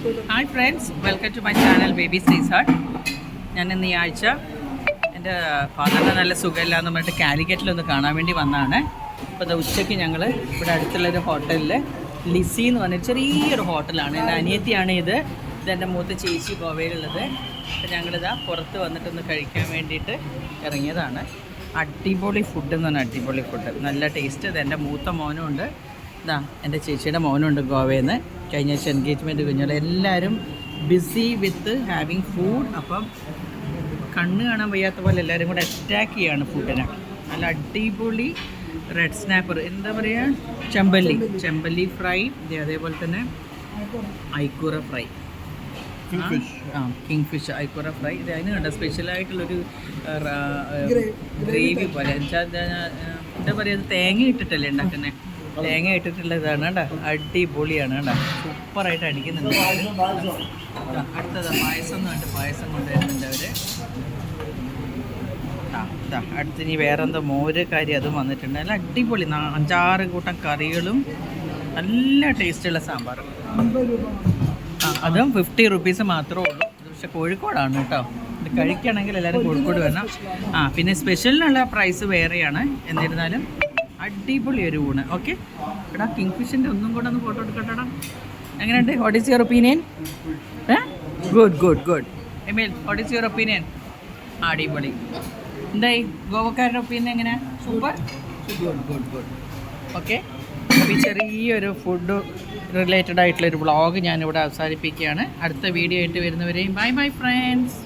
Hi friends, welcome to my channel baby sees heart. ഞാൻ ഇന്ന് ഈ ആഴ്ച എൻ്റെ ഫാദറിന് നല്ല സുഖമില്ലാന്ന് പറഞ്ഞിട്ട് കാലിക്കറ്റിലൊന്ന് കാണാൻ വേണ്ടി വന്നതാണ്. അപ്പോൾ അത് ഉച്ചയ്ക്ക് ഞങ്ങൾ ഇവിടെ അടുത്തുള്ളൊരു ഹോട്ടലിൽ ലിസി എന്ന് പറഞ്ഞൊരു ചെറിയൊരു ഹോട്ടലാണ്. എൻ്റെ അനിയത്തിയാണ് ഇതെൻ്റെ മൂത്ത ചേച്ചി ഗോവയിലുള്ളത്. അപ്പോൾ ഞങ്ങളിതാ പുറത്ത് വന്നിട്ടൊന്ന് കഴിക്കാൻ വേണ്ടിയിട്ട് ഇറങ്ങിയതാണ്. അടിപൊളി ഫുഡ് എന്ന് പറഞ്ഞാൽ അടിപൊളി ഫുഡ്, നല്ല ടേസ്റ്റ്. ഇത് എൻ്റെ മൂത്ത മോനും ഉണ്ട്, ഇതാ എൻ്റെ ചേച്ചിയുടെ മോനുണ്ട് ഗോവയിൽ നിന്ന്. കഴിഞ്ഞ ആഴ്ച എൻഗേജ്മെൻറ്റ് കഴിഞ്ഞാൽ എല്ലാവരും ബിസി വിത്ത് ഹാവിങ് ഫുഡ്. അപ്പം കണ്ണ് കാണാൻ വയ്യാത്ത പോലെ എല്ലാവരും കൂടെ അറ്റാക്ക് ചെയ്യാണ് ഫുഡിനെ. നല്ല അടിപൊളി റെഡ് സ്നാപ്പർ, എന്താ പറയുക, ചെമ്പല്ലി ഫ്രൈ, അതേപോലെ തന്നെ ഐക്കൂറ ഫ്രൈ, കിങ് ഫിഷ് ഐക്കൂറ ഫ്രൈ. ഇത് അതിന് കണ്ട സ്പെഷ്യലായിട്ടുള്ളൊരു ഗ്രേവി പോലെ, എന്താ പറയുക, തേങ്ങ ഇട്ടിട്ടല്ലേ ഉണ്ടാക്കുന്നത്, തേങ്ങ ഇട്ടിട്ടുള്ളതാണ് കേട്ടോ. അടിപൊളിയാണ് കേട്ടോ, സൂപ്പറായിട്ട് അടിക്കുന്നുണ്ട്. അടുത്തത് പായസം എന്നുണ്ട്, പായസം കൊണ്ടുവരുന്നുണ്ട് അവർ. അടുത്ത് ഇനി വേറെന്തോ മോര് കാര്യം അതും വന്നിട്ടുണ്ട്. നല്ല അടിപൊളി 5-6 കൂട്ടം കറികളും നല്ല ടേസ്റ്റുള്ള സാമ്പാർ. അതും 50 റുപ്പീസ് മാത്രമേ ഉള്ളൂ. പക്ഷെ കോഴിക്കോടാണ് കേട്ടോ. ഇത് കഴിക്കുകയാണെങ്കിൽ എല്ലാവരും കോഴിക്കോട് വേണം. പിന്നെ സ്പെഷ്യലിനുള്ള പ്രൈസ് വേറെയാണ്. എന്നിരുന്നാലും അടിപൊളി ഒരു ഊണ്. ഓക്കെ എടാ, കിങ് ഫിഷിൻ്റെ ഒന്നും കൂടെ ഒന്ന് ഫോട്ടോ എടുക്കട്ടെടാ. എങ്ങനെയുണ്ട്? What is your opinion? Good. Emil, what is your opinion? അടിപൊളി. എന്തായി ഗോവക്കാരുടെ ഒപ്പീനിയൻ എങ്ങനെ? സൂപ്പർ. ഗുഡ്. ഓക്കെ, അപ്പോൾ ഈ ചെറിയൊരു ഫുഡ് റിലേറ്റഡ് ആയിട്ടുള്ളൊരു വ്ളോഗ് ഞാനിവിടെ അവസാനിപ്പിക്കുകയാണ്. അടുത്ത വീഡിയോ ആയിട്ട് വരുന്നവരെയും ബൈ ഫ്രണ്ട്സ്.